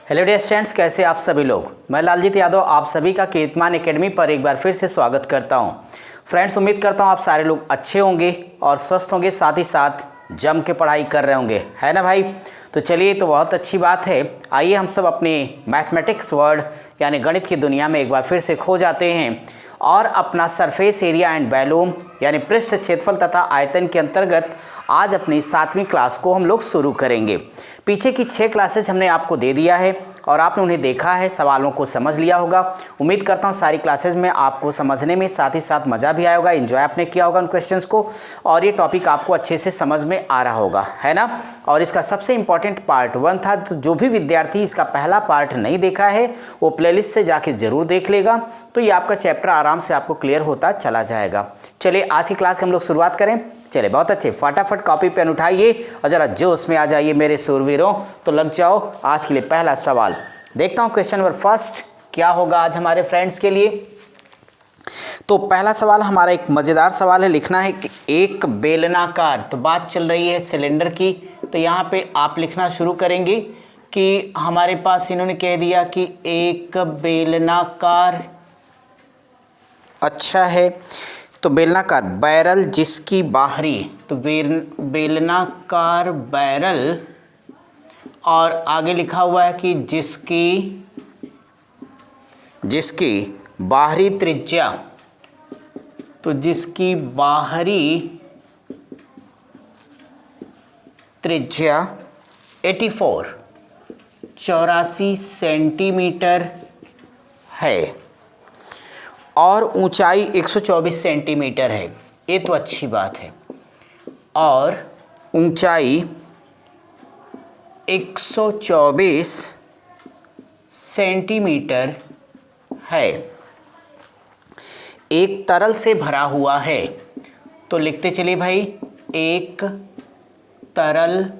Hello dear students, कैसे आप सभी लोग। मैं लालजीत यादव आप सभी का कीर्तिमान एकेडमी पर एक बार फिर से स्वागत करता हूं। फ्रेंड्स, उम्मीद करता हूं आप सारे लोग अच्छे होंगे और स्वस्थ होंगे, साथ ही साथ जम के पढ़ाई कर रहे होंगे, है ना भाई। तो चलिए, तो बहुत अच्छी बात है। आइए हम सब अपने मैथमेटिक्स वर्ल्ड यानी गणित की दुनिया में एक बार फिर से खो जाते हैं और अपना सरफेस एरिया एंड वॉल्यूम यानी पृष्ठ क्षेत्रफल तथा आयतन के अंतर्गत आज अपनी 7वीं क्लास को हम लोग शुरू करेंगे। पीछे की 6 क्लासेज हमने आपको दे दिया है और आपने उन्हें देखा है, सवालों को समझ लिया होगा। उम्मीद करता हूँ सारी क्लासेज में आपको समझने में साथ ही साथ मज़ा भी आया होगा, एंजॉय आपने किया होगा उन क्वेश्चंस को और ये टॉपिक आपको अच्छे से समझ में आ रहा होगा, है ना। और इसका सबसे इंपॉर्टेंट पार्ट 1 था, तो जो भी विद्यार्थी इसका पहला पार्ट नहीं देखा है वो प्लेलिस्ट से जाके ज़रूर देख लेगा, तो ये आपका चैप्टर आराम से आपको क्लियर होता चला जाएगा। चलिए आज की क्लास की हम लोग शुरुआत करें। चले, बहुत अच्छे, फटाफट कॉपी पेन उठाइए और ज़रा जोश में आ जाइए मेरे सूरवीरों। तो लग जाओ आज के लिए पहला सवाल। देखता हूँ क्वेश्चन नंबर फर्स्ट क्या होगा आज हमारे फ्रेंड्स के लिए। तो पहला सवाल हमारा एक मज़ेदार सवाल है। लिखना है कि एक बेलनाकार, तो बात चल रही है सिलेंडर की, तो यहाँ पे आप लिखना शुरू करेंगे कि हमारे पास इन्होंने कह दिया कि एक बेलनाकार, अच्छा है, तो बेलनाकार बैरल जिसकी बाहरी, तो बेलनाकार बैरल, और आगे लिखा हुआ है कि जिसकी बाहरी त्रिज्या, तो जिसकी बाहरी त्रिज्या 84 सेंटीमीटर है और ऊंचाई 124 सेंटीमीटर है। ये तो अच्छी बात है। और ऊंचाई 124 सेंटीमीटर है, एक तरल से भरा हुआ है। तो लिखते चलिए भाई, एक तरल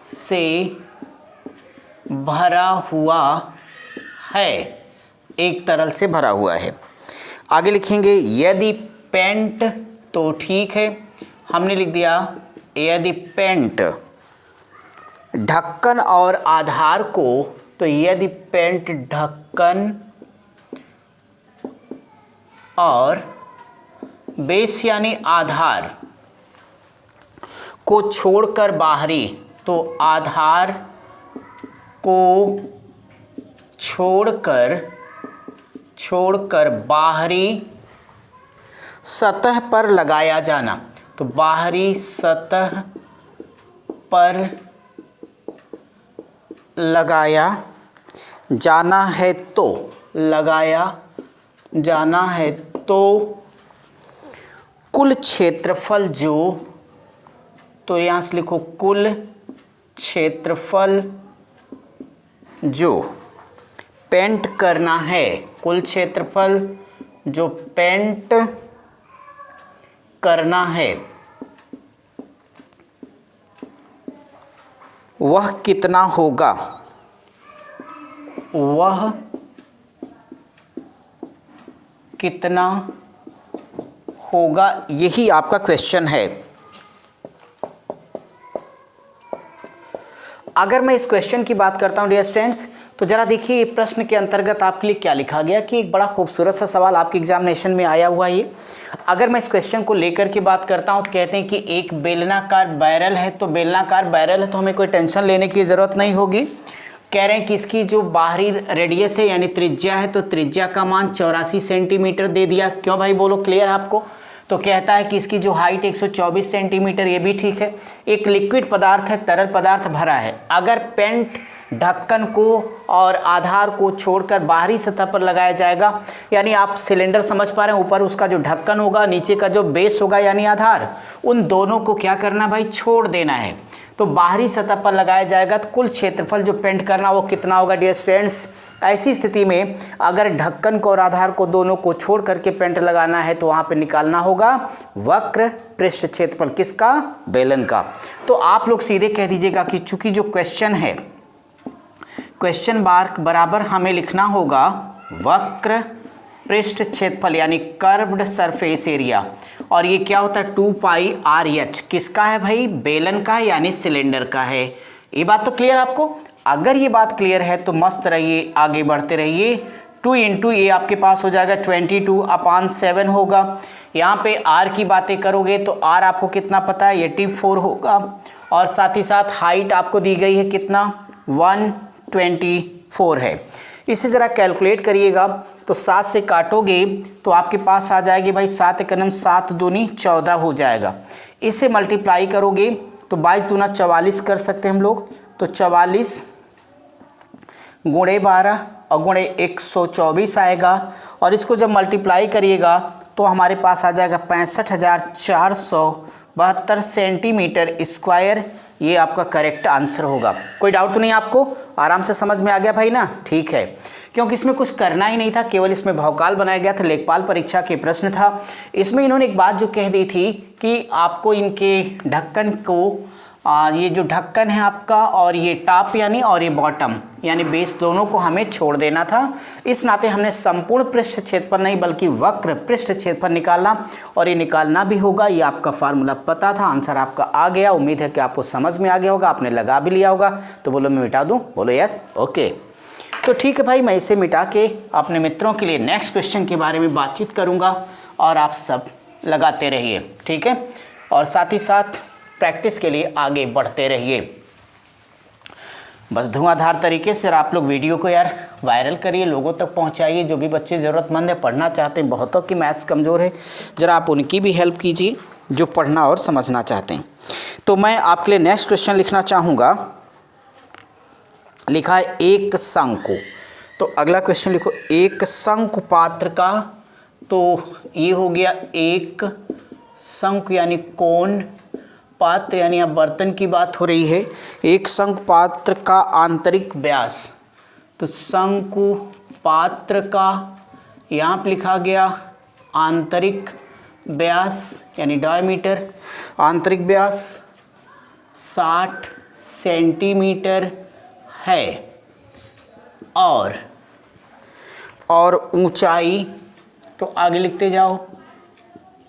से भरा हुआ है, एक तरल से भरा हुआ है। आगे लिखेंगे यदि पेंट, तो ठीक है, हमने लिख दिया यदि पेंट ढक्कन और आधार को, तो यदि पेंट ढक्कन और बेस यानी आधार को छोड़कर बाहरी, तो आधार को छोड़कर बाहरी सतह पर लगाया जाना, तो बाहरी सतह पर लगाया जाना है, तो लगाया जाना है तो कुल क्षेत्रफल जो, तो यहाँ से लिखो कुल क्षेत्रफल जो पेंट करना है, कुल क्षेत्रफल जो पेंट करना है वह कितना होगा, वह कितना होगा, यही आपका क्वेश्चन है। अगर मैं इस क्वेश्चन की बात करता हूं डियर स्टूडेंट्स, तो जरा देखिए प्रश्न के अंतर्गत आपके लिए क्या लिखा गया कि एक बड़ा खूबसूरत सा सवाल आपके एग्जामिनेशन में आया हुआ है। अगर मैं इस क्वेश्चन को लेकर के बात करता हूं तो कहते हैं कि एक बेलनाकार बैरल है, तो बेलनाकार बैरल है तो हमें कोई टेंशन लेने की ज़रूरत नहीं होगी। कह रहे हैं कि इसकी जो बाहरी रेडियस है यानी त्रिज्या है, तो त्रिज्या का मान 84 सेंटीमीटर दे दिया। क्यों भाई, बोलो, क्लियर आपको। तो कहता है कि इसकी जो हाइट 124 सेंटीमीटर, ये भी ठीक है। एक लिक्विड पदार्थ है, तरल पदार्थ भरा है। अगर पेंट ढक्कन को और आधार को छोड़कर बाहरी सतह पर लगाया जाएगा, यानी आप सिलेंडर समझ पा रहे हैं, ऊपर उसका जो ढक्कन होगा, नीचे का जो बेस होगा यानी आधार, उन दोनों को क्या करना भाई, छोड़ देना है। तो बाहरी सतह पर लगाया जाएगा तो कुल क्षेत्रफल जो पेंट करना वो कितना होगा डियर स्टूडेंट्स। ऐसी स्थिति में अगर ढक्कन को और आधार को दोनों को छोड़ करके पेंट लगाना है तो वहाँ पे निकालना होगा वक्र पृष्ठ क्षेत्रफल, किसका, बेलन का। तो आप लोग सीधे कह दीजिएगा कि चूंकि जो क्वेश्चन है, क्वेश्चन मार्क बराबर हमें लिखना होगा वक्र पृष्ठ क्षेत्रफल यानी कर्व्ड सरफेस एरिया, और ये क्या होता है 2 पाई आर एच, किसका है भाई, बेलन का है यानी सिलेंडर का है। ये बात तो क्लियर आपको। अगर ये बात क्लियर है तो मस्त रहिए, आगे बढ़ते रहिए। 2 इंटू ये आपके पास हो जाएगा 22/7 होगा। यहाँ पे r की बातें करोगे तो r आपको कितना पता है, 84 होगा। और साथ ही साथ हाइट आपको दी गई है कितना, 124 है। इसे ज़रा कैलकुलेट करिएगा तो 7 से काटोगे तो आपके पास आ जाएगी भाई 7 एकम 7 दूनी 14 हो जाएगा। इसे मल्टीप्लाई करोगे तो 22 दूना 44 कर सकते हैं हम लोग। तो 44 गुणे 12 और गुणे 124 आएगा। और इसको जब मल्टीप्लाई करिएगा तो हमारे पास आ जाएगा 65,472 सेंटीमीटर स्क्वायर। ये आपका करेक्ट आंसर होगा। कोई डाउट तो नहीं आपको, आराम से समझ में आ गया भाई ना? ठीक है, क्योंकि इसमें कुछ करना ही नहीं था, केवल इसमें भौकाल बनाया गया था। लेखपाल परीक्षा के प्रश्न था। इसमें इन्होंने एक बात जो कह दी थी कि आपको इनके ढक्कन को ये जो ढक्कन है आपका और ये टॉप यानी और ये बॉटम यानी बेस दोनों को हमें छोड़ देना था। इस नाते हमने संपूर्ण पृष्ठ क्षेत्रफल नहीं बल्कि वक्र पृष्ठ क्षेत्रफल निकालना, और ये निकालना भी होगा। ये आपका फार्मूला पता था, आंसर आपका आ गया। उम्मीद है कि आपको समझ में आ गया होगा, आपने लगा भी लिया होगा। तो बोलो मैं मिटा दूँ? बोलो यस, ओके। तो ठीक है भाई, मैं इसे मिटा के अपने मित्रों के लिए नेक्स्ट क्वेश्चन के बारे में बातचीत करूँगा और आप सब लगाते रहिए, ठीक है। और साथ ही साथ प्रैक्टिस के लिए आगे बढ़ते रहिए। बस धुआंधार तरीके से आप लोग वीडियो को यार वायरल करिए, लोगों तक पहुंचाइए। जो भी बच्चे ज़रूरतमंद है, पढ़ना चाहते हैं, बहुतों की मैथ्स कमज़ोर है, ज़रा आप उनकी भी हेल्प कीजिए जो पढ़ना और समझना चाहते हैं। तो मैं आपके लिए नेक्स्ट क्वेश्चन लिखना चाहूँगा। लिखा है एक शंकु। तो अगला क्वेश्चन लिखो, एक शंकु पात्र का। तो ये हो गया एक शंकु यानी कोण, पात्र यानी अब बर्तन की बात हो रही है। एक शंकु पात्र का आंतरिक व्यास। तो शंकु पात्र का यहाँ पर लिखा गया आंतरिक व्यास यानी डायमीटर। आंतरिक व्यास 60 सेंटीमीटर है। और ऊंचाई, तो आगे लिखते जाओ,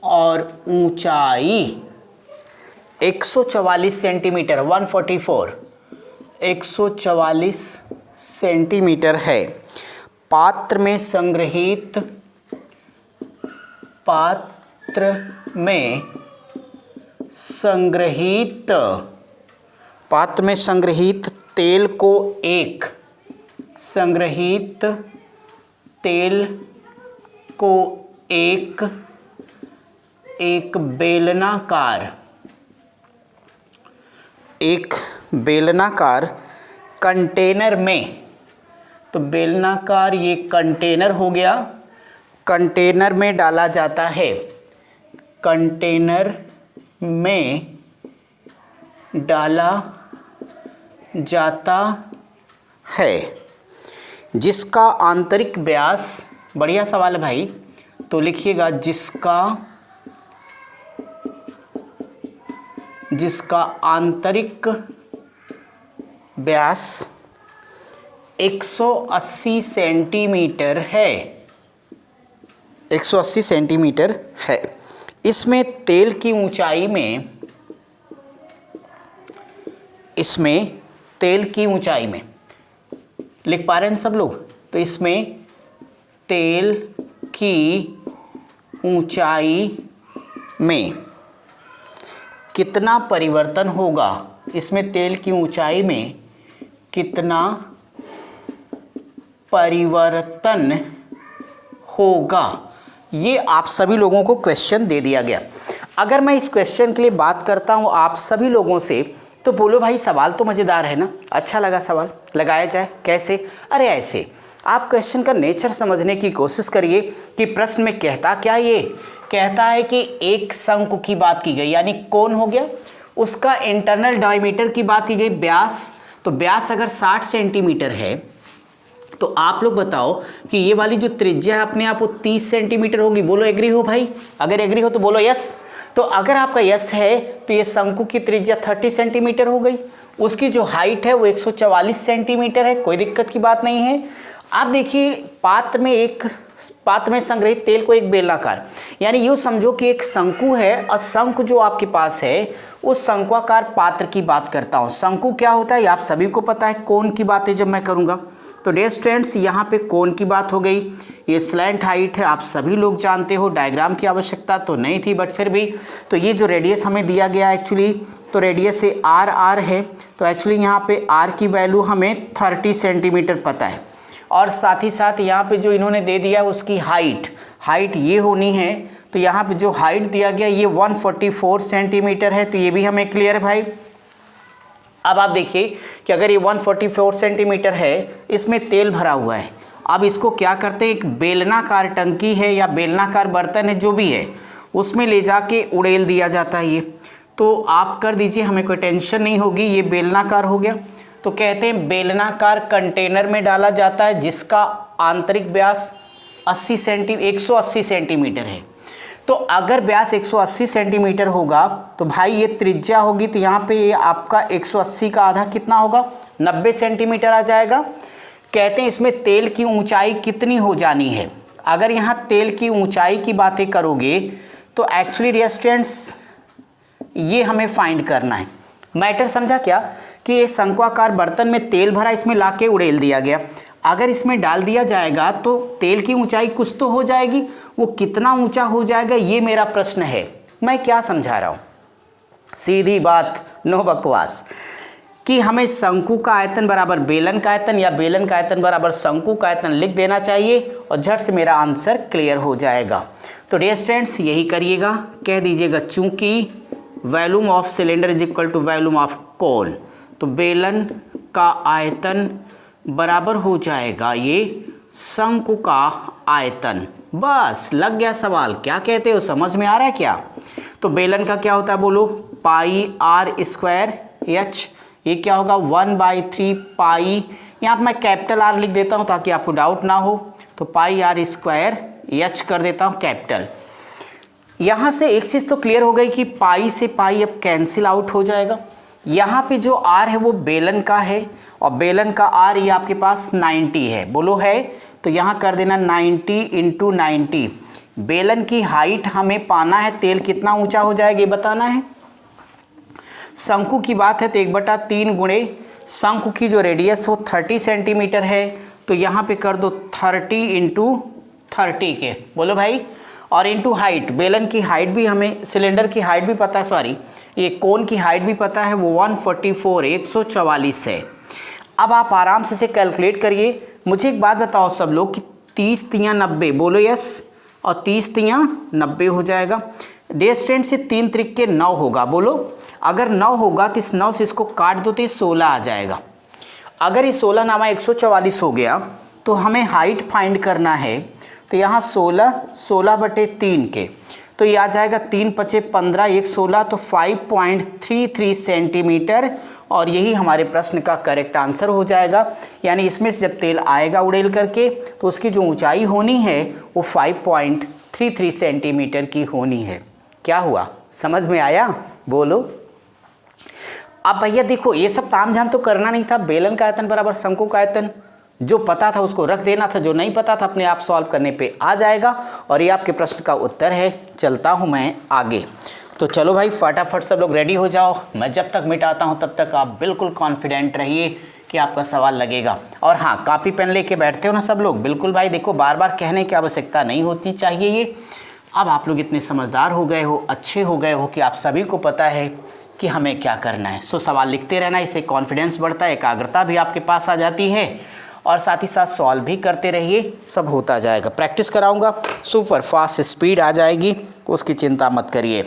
और ऊंचाई 144 सेंटीमीटर 144 सेंटीमीटर है। पात्र में संग्रहित तेल को एक बेलनाकार कंटेनर में। तो बेलनाकार ये कंटेनर हो गया, कंटेनर में डाला जाता है। कंटेनर में डाला जाता है जिसका आंतरिक व्यास, बढ़िया सवाल है भाई, तो लिखिएगा जिसका आंतरिक व्यास 180 सेंटीमीटर है। 180 सेंटीमीटर है। इसमें तेल की ऊंचाई में लिख पा रहे हैं सब लोग? तो इसमें तेल की ऊंचाई में कितना परिवर्तन होगा? इसमें तेल की ऊंचाई में कितना परिवर्तन होगा, ये आप सभी लोगों को क्वेश्चन दे दिया गया। अगर मैं इस क्वेश्चन के लिए बात करता हूँ आप सभी लोगों से, तो बोलो भाई सवाल तो मज़ेदार है ना, अच्छा लगा सवाल, लगाया जाए। कैसे? अरे ऐसे, आप क्वेश्चन का नेचर समझने की कोशिश करिए कि प्रश्न में कहता क्या। ये कहता है कि एक शंकु की बात की गई यानी कोण हो गया, उसका इंटरनल डायमीटर की बात की गई, व्यास। तो व्यास अगर 60 सेंटीमीटर है तो आप लोग बताओ कि ये वाली जो त्रिज्या है अपने आप वो 30 सेंटीमीटर होगी। बोलो एग्री हो भाई? अगर एग्री हो तो बोलो यस। तो अगर आपका यस है तो ये शंकु की त्रिज्या 30 सेंटीमीटर हो गई। उसकी जो हाइट है वो 144 सेंटीमीटर है, कोई दिक्कत की बात नहीं है। आप देखिए पात्र में एक पात्र में संग्रहित तेल को एक बेलनाकार, यानी यूँ समझो कि एक शंकु है और शंकु जो आपके पास है उस शंक्वाकार पात्र की बात करता हूँ। शंकु क्या होता है ये आप सभी को पता है। कोण की बातें जब मैं करूँगा तो डियर स्टूडेंट्स यहाँ पे कोण की बात हो गई। ये स्लैंट हाइट है, आप सभी लोग जानते हो, डायग्राम की आवश्यकता तो नहीं थी बट फिर भी। तो ये जो रेडियस हमें दिया गया एक्चुअली, तो रेडियस से आर है, तो एक्चुअली यहाँ पे आर की वैल्यू हमें 30 सेंटीमीटर पता है। और साथ ही साथ यहाँ पे जो इन्होंने दे दिया उसकी हाइट ये होनी है, तो यहाँ पे जो हाइट दिया गया ये 144 सेंटीमीटर है, तो ये भी हमें क्लियर है भाई। अब आप देखिए कि अगर ये 144 सेंटीमीटर है, इसमें तेल भरा हुआ है। अब इसको क्या करते हैं, एक बेलनाकार टंकी है या बेलनाकार बर्तन है जो भी है, उसमें ले जाके उड़ेल दिया जाता है। ये तो आप कर दीजिए, हमें कोई टेंशन नहीं होगी। ये बेलनाकार हो गया, तो कहते हैं बेलनाकार कंटेनर में डाला जाता है जिसका आंतरिक व्यास 180 सेंटीमीटर है। तो अगर व्यास 180 सेंटीमीटर होगा तो भाई ये त्रिज्या होगी, तो यहाँ पे ये आपका 180 का आधा कितना होगा, 90 सेंटीमीटर आ जाएगा। कहते हैं इसमें तेल की ऊंचाई कितनी हो जानी है। अगर यहाँ तेल की ऊंचाई की बातें करोगे तो एक्चुअली डियर स्टूडेंट्स ये हमें फाइंड करना है। मैटर समझा क्या, कि ये शंक्वाकार बर्तन में तेल भरा, इसमें लाके उड़ेल दिया गया। अगर इसमें डाल दिया जाएगा तो तेल की ऊंचाई कुछ तो हो जाएगी, वो कितना ऊंचा हो जाएगा ये मेरा प्रश्न है। मैं क्या समझा रहा हूँ, सीधी बात, नो बकवास, कि हमें शंकु का आयतन बराबर बेलन का आयतन या बेलन का आयतन बराबर शंकु का आयतन लिख देना चाहिए और झट से मेरा आंसर क्लियर हो जाएगा। तो डियर स्टूडेंट्स यही करिएगा, कह दीजिएगा चूंकि volume of cylinder is equal to volume of cone, तो बेलन का आयतन बराबर हो जाएगा ये शंकु का आयतन। बस लग गया सवाल, क्या कहते हो, समझ में आ रहा है क्या। तो बेलन का क्या होता है बोलो, पाई आर स्क्वायर एच, ये क्या होगा 1/3 पाई, यहाँ पर मैं कैपिटल आर लिख देता हूँ ताकि आपको डाउट ना हो। तो पाई आर स्क्वायर एच कर देता हूँ कैपिटल। यहाँ से एक चीज़ तो क्लियर हो गई कि पाई से पाई अब कैंसिल आउट हो जाएगा। यहाँ पे जो आर है वो बेलन का है और बेलन का आर ये आपके पास 90 है, बोलो है, तो यहाँ कर देना 90 × 90। बेलन की हाइट हमें पाना है, तेल कितना ऊंचा हो जाएगा ये बताना है। शंकु की बात है तो 1/3 गुणे शंकु की जो रेडियस हो 30 सेंटीमीटर है, तो यहाँ पे कर दो 30 × 30 के, बोलो भाई। और इनटू हाइट, बेलन की हाइट भी हमें, सिलेंडर की हाइट भी पता है, सॉरी ये कोन की हाइट भी पता है, वो 144 है। अब आप आराम से इसे कैलकुलेट करिए। मुझे एक बात बताओ सब लोग कि 30 × 90, बोलो यस, और 30 × 90 हो जाएगा। डियर स्टूडेंट्स से 3 × 9 होगा, बोलो। अगर 9 होगा तो इस 9 से इसको काट दो तो ये 16 आ जाएगा। अगर ये 16 नामा 144 हो गया तो हमें हाइट फाइंड करना है, तो यहाँ 16/3 के, तो ये आ जाएगा 3 × 5 = 15, 1 16, तो 5.33 सेंटीमीटर, और यही हमारे प्रश्न का करेक्ट आंसर हो जाएगा। यानी इसमें से जब तेल आएगा उड़ेल करके तो उसकी जो ऊंचाई होनी है वो 5.33 सेंटीमीटर की होनी है। क्या हुआ, समझ में आया, बोलो। अब भैया देखो ये सब तामझाम तो करना नहीं था, बेलन का आयतन बराबर शंकु का आयतन, जो पता था उसको रख देना था, जो नहीं पता था अपने आप सॉल्व करने पे आ जाएगा, और ये आपके प्रश्न का उत्तर है। चलता हूँ मैं आगे। तो चलो भाई फटाफट सब लोग रेडी हो जाओ, मैं जब तक मिटाता हूँ तब तक आप बिल्कुल कॉन्फिडेंट रहिए कि आपका सवाल लगेगा। और हाँ, कापी पेन लेके बैठते हो ना सब लोग, बिल्कुल भाई। देखो बार बार कहने की आवश्यकता नहीं होती चाहिए ये। अब आप लोग इतने समझदार हो गए हो, अच्छे हो गए हो कि आप सभी को पता है कि हमें क्या करना है। सो सवाल लिखते रहना, इससे कॉन्फिडेंस बढ़ता है, एकाग्रता भी आपके पास आ जाती है, और साथ ही साथ सॉल्व भी करते रहिए, सब होता जाएगा। प्रैक्टिस कराऊंगा, सुपर फास्ट स्पीड आ जाएगी, उसकी चिंता मत करिए।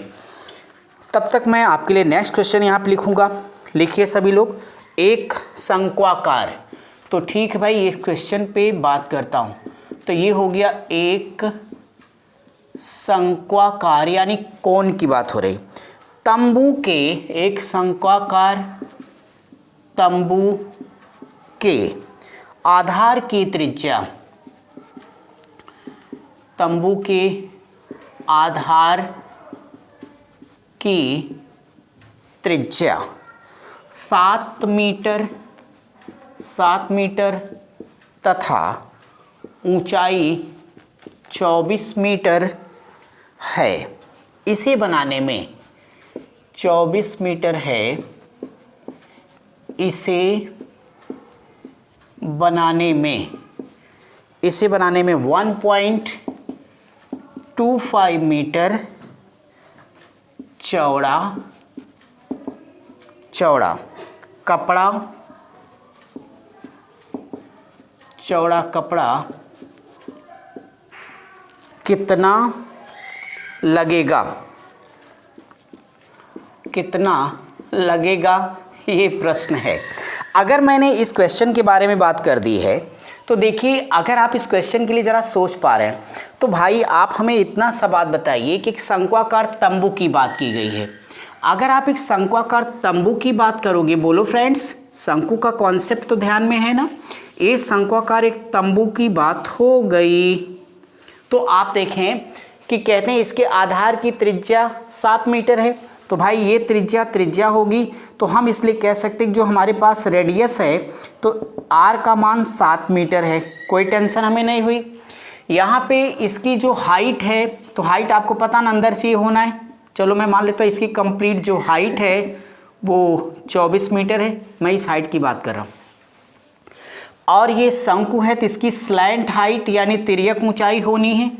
तब तक मैं आपके लिए नेक्स्ट क्वेश्चन यहाँ पे लिखूंगा, लिखिए सभी लोग। एक शंक्वाकार, तो ठीक है भाई, इस क्वेश्चन पे बात करता हूँ। तो ये हो गया एक शंक्वाकार, यानी कोण की बात हो रही। तंबू के, एक शंक्वाकार तंबू के आधार की त्रिज्या, तंबू के आधार की त्रिज्या 7 मीटर तथा ऊंचाई 24 मीटर है। इसे बनाने में 24 मीटर है। इसे बनाने में 1.25 मीटर चौड़ा कपड़ा कितना लगेगा, ये प्रश्न है। अगर मैंने इस क्वेश्चन के बारे में बात कर दी है तो देखिए, अगर आप इस क्वेश्चन के लिए ज़रा सोच पा रहे हैं तो भाई आप हमें इतना सा बात बताइए कि एक शंक्वाकार तंबू की बात की गई है। अगर आप एक शंक्वाकार तंबू की बात करोगे, बोलो फ्रेंड्स, शंकु का कॉन्सेप्ट तो ध्यान में है ना। ये शंक्वाकार एक तंबू की बात हो गई। तो आप देखें कि कहते हैं इसके आधार की त्रिज्या 7 मीटर है। तो भाई ये त्रिज्या होगी, तो हम इसलिए कह सकते हैं कि जो हमारे पास रेडियस है तो r का मान 7 मीटर है। कोई टेंशन हमें नहीं हुई। यहाँ पे इसकी जो हाइट है, तो हाइट आपको पता ना अंदर से ये होना है। चलो मैं मान लेता हूँ इसकी कंप्लीट जो हाइट है वो 24 मीटर है। मैं इस हाइट की बात कर रहा हूँ। और ये शंकु है तो इसकी स्लैंट हाइट यानी तिर्यक ऊंचाई होनी है।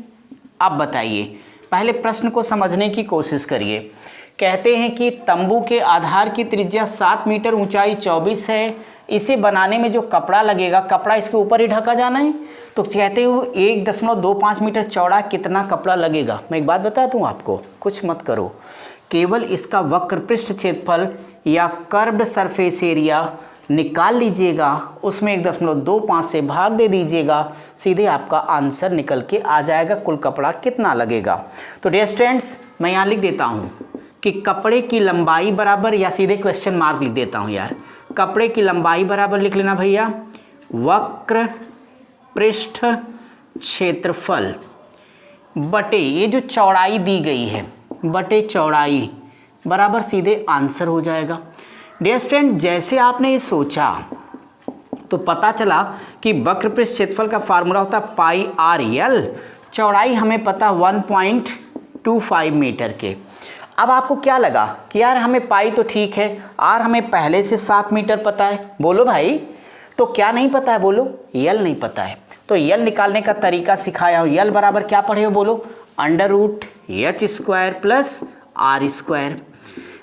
अब बताइए, पहले प्रश्न को समझने की कोशिश करिए। कहते हैं कि तंबू के आधार की त्रिज्या 7 मीटर, ऊंचाई 24 है। इसे बनाने में जो कपड़ा लगेगा, कपड़ा इसके ऊपर ही ढका जाना है। तो कहते हो 1.25 मीटर चौड़ा कितना कपड़ा लगेगा। मैं एक बात बता दूं आपको, कुछ मत करो, केवल इसका वक्र पृष्ठ क्षेत्रफल या कर्व्ड सरफेस एरिया निकाल लीजिएगा, उसमें 1.25 से भाग दे दीजिएगा, सीधे आपका आंसर निकल के आ जाएगा कुल कपड़ा कितना लगेगा। तो डियर स्टूडेंट्स, मैं यहाँ लिख देता हूँ कि कपड़े की लंबाई बराबर, या सीधे क्वेश्चन मार्क लिख देता हूँ यार, कपड़े की लंबाई बराबर लिख लेना भैया वक्र पृष्ठ क्षेत्रफल बटे ये जो चौड़ाई दी गई है बटे चौड़ाई बराबर सीधे आंसर हो जाएगा। डियर स्टूडेंट, जैसे आपने ये सोचा तो पता चला कि वक्र पृष्ठ क्षेत्रफल का फार्मूला होता है पाई आर एल। चौड़ाई हमें पता 1.25 मीटर के। अब आपको क्या लगा कि यार हमें पाई तो ठीक है, आर हमें पहले से 7 मीटर पता है। बोलो भाई, तो क्या नहीं पता है, बोलो यल नहीं पता है। तो यल निकालने का तरीका सिखाया हूँ। यल बराबर क्या पढ़े हो, बोलो √h² प्लस r²।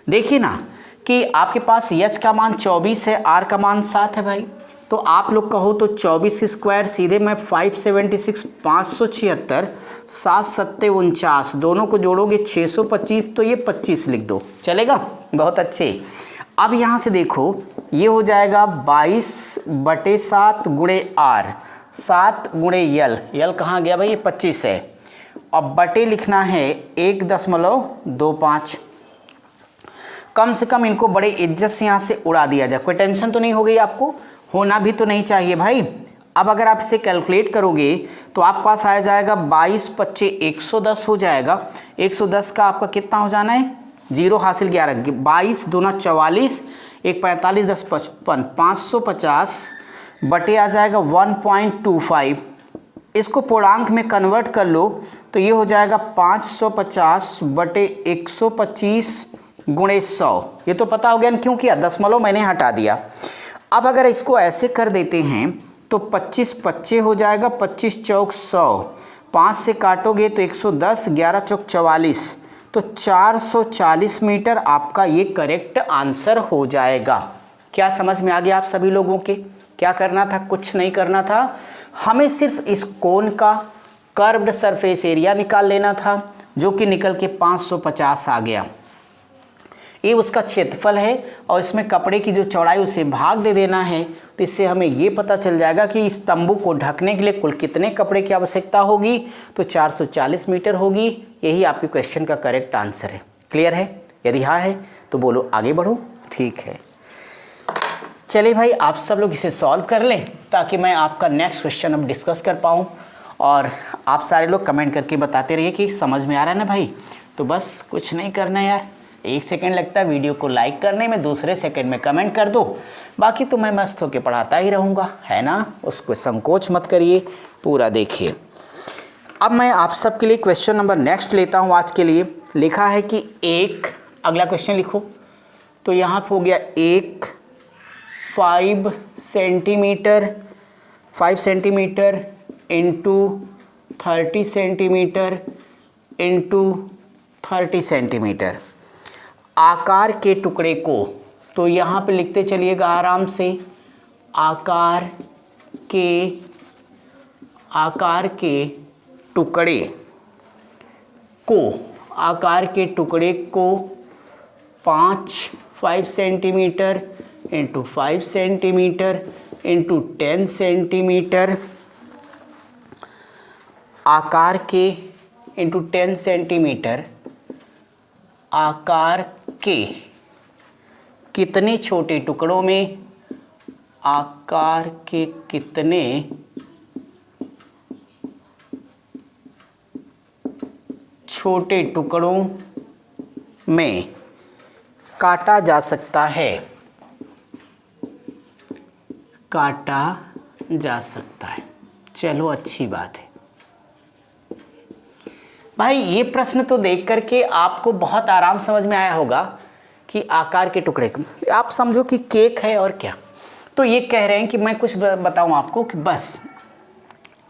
देखिए ना कि आपके पास h का मान 24 है, r का मान 7 है भाई। तो आप लोग कहो तो 24² सीधे मैं 576 576 7 7 49 दोनों को जोड़ोगे 625, तो ये 25 लिख दो, चलेगा। बहुत अच्छे। अब यहाँ से देखो ये हो जाएगा 22/7 गुणे r, 7 गुणे यल कहाँ गया भाई, ये 25 है। अब बटे लिखना है 1.25। कम से कम इनको बड़े इज्जत से यहाँ से उड़ा दिया जाए। कोई टेंशन तो नहीं हो गई आपको, होना भी तो नहीं चाहिए भाई। अब अगर आप इसे कैलकुलेट करोगे तो आपके पास आ जाएगा 22 25 110 हो जाएगा। 110 का आपका कितना हो जाना है, 0 हासिल 11, 22 दूना 44, 1 45 10 55, 550 बटे आ जाएगा 1.25। इसको पूर्णांक में कन्वर्ट कर लो तो ये हो जाएगा 550 बटे 125 गुणे 100। ये तो पता हो गया क्यों किया, दशमलव मैंने हटा दिया। अब अगर इसको ऐसे कर देते हैं तो 25 25 हो जाएगा, 25 चौक 100, 5 से काटोगे तो 110, 11 चौक 44, तो 440 मीटर आपका ये करेक्ट आंसर हो जाएगा। क्या समझ में आ गया आप सभी लोगों के? क्या करना था, कुछ नहीं करना था, हमें सिर्फ इस कोन का कर्व्ड सरफेस एरिया निकाल लेना था, जो कि निकल के 550 आ गया। ये उसका क्षेत्रफल है और इसमें कपड़े की जो चौड़ाई उसे भाग दे देना है। तो इससे हमें ये पता चल जाएगा कि इस तंबू को ढकने के लिए कुल कितने कपड़े की आवश्यकता होगी, तो 440 मीटर होगी। यही आपके क्वेश्चन का करेक्ट आंसर है। क्लियर है? यदि हाँ है तो बोलो आगे बढ़ो। ठीक है, चलिए भाई आप सब लोग इसे सॉल्व कर लें ताकि मैं आपका नेक्स्ट क्वेश्चन अब डिस्कस कर पाऊँ। और आप सारे लोग कमेंट करके बताते रहिए कि समझ में आ रहा है ना भाई। तो बस कुछ नहीं करना यार, 1 सेकेंड लगता है वीडियो को लाइक करने में, दूसरे सेकेंड में कमेंट कर दो। बाकी तो मैं मस्त होकर पढ़ाता ही रहूँगा, है ना, उसको संकोच मत करिए, पूरा देखिए। अब मैं आप सबके लिए क्वेश्चन नंबर नेक्स्ट लेता हूँ आज के लिए। लिखा है कि एक, अगला क्वेश्चन लिखो। तो यहाँ पे हो गया एक 5 centimetre into 30 centimetre into 30 centimetre आकार के टुकड़े को, तो यहाँ पे लिखते चलिएगा आराम से, आकार के टुकड़े को 5 centimetre into 5 centimetre into 10 centimetre आकार के इंटू 10 सेंटीमीटर आकार के कितने छोटे टुकड़ों में, आकार के कितने छोटे टुकड़ों में काटा जा सकता है, काटा जा सकता है। चलो अच्छी बात है भाई। ये प्रश्न तो देख करके आपको बहुत आराम समझ में आया होगा कि आकार के टुकड़े, आप समझो कि केक है और क्या। तो ये कह रहे हैं कि मैं कुछ बताऊं आपको कि बस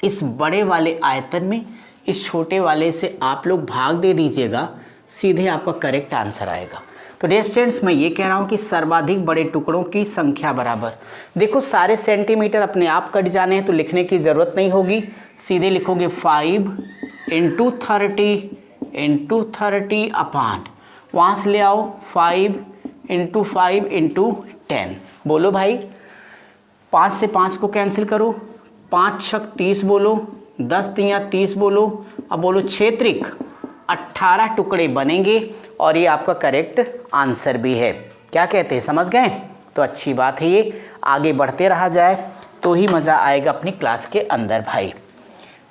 इस बड़े वाले आयतन में इस छोटे वाले से आप लोग भाग दे दीजिएगा, सीधे आपका करेक्ट आंसर आएगा। तो डियर स्टूडेंट्स, मैं ये कह रहा हूँ कि सर्वाधिक बड़े टुकड़ों की संख्या बराबर, देखो सारे सेंटीमीटर अपने आप कट जाने हैं तो लिखने की ज़रूरत नहीं होगी, सीधे लिखोगे 5 इंटू 30 अपान, वहाँ से ले आओ 5 इंटू 5 इंटू 10। बोलो भाई, 5 से 5 को कैंसिल करो, 5 छक 30 बोलो, 10 तियाँ 30 बोलो, अब बोलो 6 त्रिक 18 टुकड़े बनेंगे और ये आपका करेक्ट आंसर भी है। क्या कहते हैं, समझ गए? तो अच्छी बात है, ये आगे बढ़ते रहा जाए तो ही मज़ा आएगा अपनी क्लास के अंदर भाई।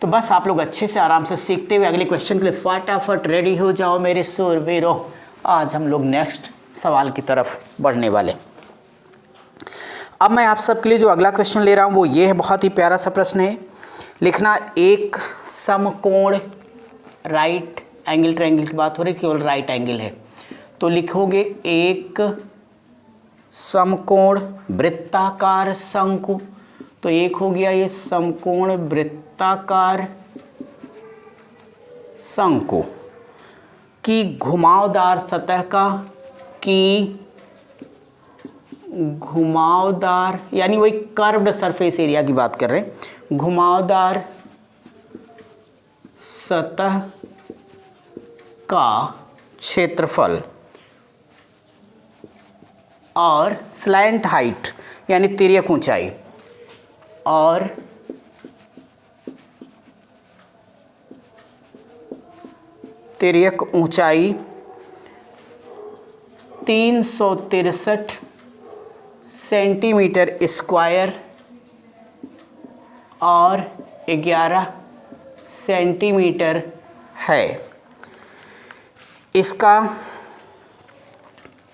तो बस आप लोग अच्छे से आराम से सीखते हुए अगले क्वेश्चन के लिए फटाफट रेडी हो जाओ मेरे शूरवीरों। आज हम लोग नेक्स्ट सवाल की तरफ बढ़ने वाले। अब मैं आप सबके लिए जो अगला क्वेश्चन ले रहा हूँ वो ये है, बहुत ही प्यारा सा प्रश्न है। लिखना एक समकोण, राइट एंगल ट्रायंगल की बात हो रही, केवल राइट एंगल है तो लिखोगे एक समकोण वृत्ताकार शंकु। तो एक हो गया ये समकोण वृत्ताकार शंकु की घुमावदार सतह का, की घुमावदार यानी वही कर्व्ड सरफेस एरिया की बात कर रहे हैं, घुमावदार सतह का क्षेत्रफल और स्लैंट हाइट यानी तिर्यक ऊंचाई, और तिर्यक ऊंचाई 363 सेंटीमीटर स्क्वायर और 11 सेंटीमीटर है। इसका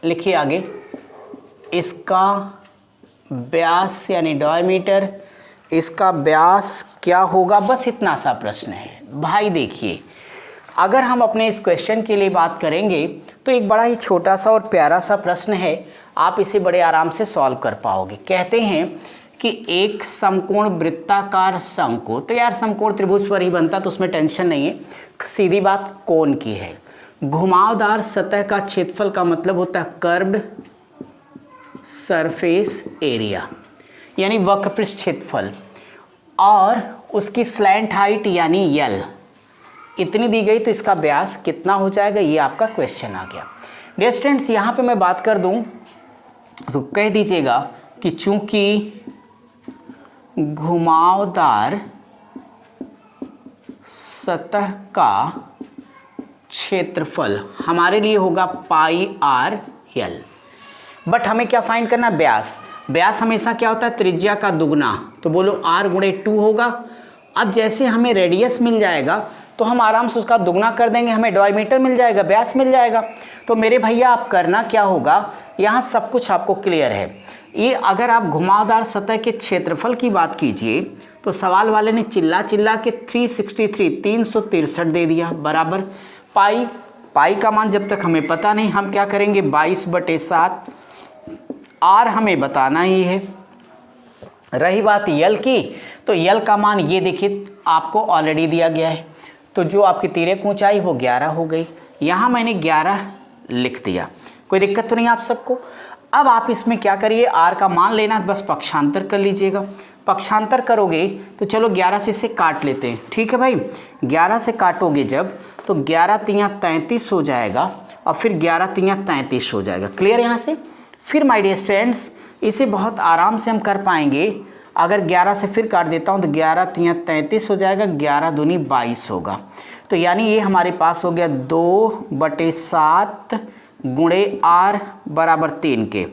लिखिए आगे, इसका व्यास यानी डायमीटर, इसका व्यास क्या होगा, बस इतना सा प्रश्न है भाई। देखिए अगर हम अपने इस क्वेश्चन के लिए बात करेंगे तो एक बड़ा ही छोटा सा और प्यारा सा प्रश्न है, आप इसे बड़े आराम से सॉल्व कर पाओगे। कहते हैं कि एक समकोण वृत्ताकार शंकु, तो यार समकोण त्रिभुज पर ही बनता तो उसमें टेंशन नहीं है, सीधी बात कोण की है। घुमावदार सतह का क्षेत्रफल का मतलब होता है कर्व्ड सरफेस एरिया यानी वक्रपृष्ठ क्षेत्रफल, और उसकी स्लैंट हाइट यानी यल इतनी दी गई, तो इसका व्यास कितना हो जाएगा, ये आपका क्वेश्चन आ गया। डियर स्टूडेंट्स, यहाँ पे मैं बात कर दूं तो कह दीजिएगा कि चूंकि घुमावदार सतह का क्षेत्रफल हमारे लिए होगा पाई आर यल, बट हमें क्या फाइंड करना, व्यास। व्यास हमेशा क्या होता है, त्रिज्या का दुगना, तो बोलो r गुणे 2 होगा। अब जैसे हमें रेडियस मिल जाएगा तो हम आराम से उसका दुगना कर देंगे, हमें डायमीटर मिल जाएगा, व्यास मिल जाएगा। तो मेरे भैया आप करना क्या होगा, यहाँ सब कुछ आपको क्लियर है। ये अगर आप घुमावदार सतह के क्षेत्रफल की बात कीजिए तो सवाल वाले ने चिल्ला चिल्ला के 363 दे दिया बराबर पाई का मान जब तक हमें पता नहीं, हम क्या करेंगे 22/7, आर हमें बताना ही है। रही बात यल की, तो यल का मान ये देखिए आपको ऑलरेडी दिया गया है, तो जो आपकी तिर्यक ऊंचाई वो 11 हो गई। यहाँ मैंने 11 लिख दिया, कोई दिक्कत तो नहीं आप सबको। अब आप इसमें क्या करिए, आर का मान लेना, बस पक्षांतर कर लीजिएगा। पक्षांतर करोगे तो चलो 11 से इसे काट लेते हैं, ठीक है भाई। 11 से काटोगे जब तो 11 तियाँ 33 हो जाएगा और फिर 11 तियाँ 33 हो जाएगा। क्लियर यहाँ से? फिर माय डियर स्टूडेंट्स इसे बहुत आराम से हम कर पाएंगे। अगर 11 से फिर काट देता हूँ तो 11 तियाँ 33 हो जाएगा, 11 दूनी 22 होगा। तो यानी ये हमारे पास हो गया 2/7 गुणे आर बराबर 3 के,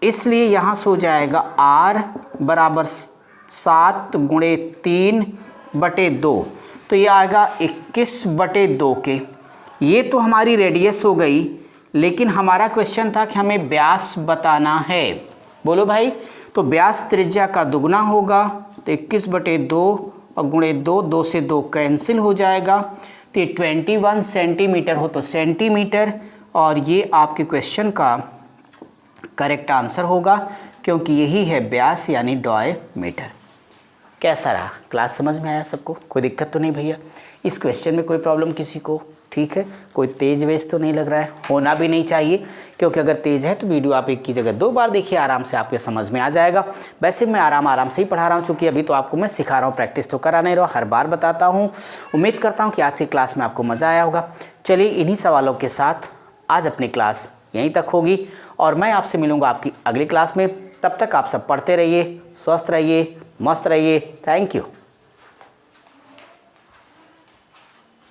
इसलिए यहाँ से हो जाएगा आर बराबर 7 गुणे 3/2, तो ये आएगा 21/2 के। ये तो हमारी रेडियस हो गई, लेकिन हमारा क्वेश्चन था कि हमें व्यास बताना है। बोलो भाई, तो व्यास त्रिज्या का दुगना होगा, तो 21/2 और गुणे 2 से 2 कैंसिल हो जाएगा, तो ये 21 सेंटीमीटर हो तो सेंटीमीटर, और ये आपके क्वेश्चन का करेक्ट आंसर होगा, क्योंकि यही है व्यास यानी डायमीटर। कैसा रहा क्लास, समझ में आया सबको? कोई दिक्कत तो नहीं भैया? इस क्वेश्चन में कोई प्रॉब्लम किसी को? ठीक है, कोई तेज वेज तो नहीं लग रहा है, होना भी नहीं चाहिए, क्योंकि अगर तेज है तो वीडियो आप एक की जगह 2 बार देखिए, आराम से आपके समझ में आ जाएगा। वैसे मैं आराम से ही पढ़ा रहा हूँ, चूँकि अभी तो आपको मैं सिखा रहा हूँ, प्रैक्टिस तो करा नहीं रहा, हर बार बताता हूँ। उम्मीद करता हूँ कि आज की क्लास में आपको मज़ा आया होगा। चलिए इन्हीं सवालों के साथ आज अपनी क्लास यहीं तक होगी, और मैं आपसे मिलूँगा आपकी अगली क्लास में। तब तक आप सब पढ़ते रहिए, स्वस्थ रहिए, मस्त रहिए। Thank you.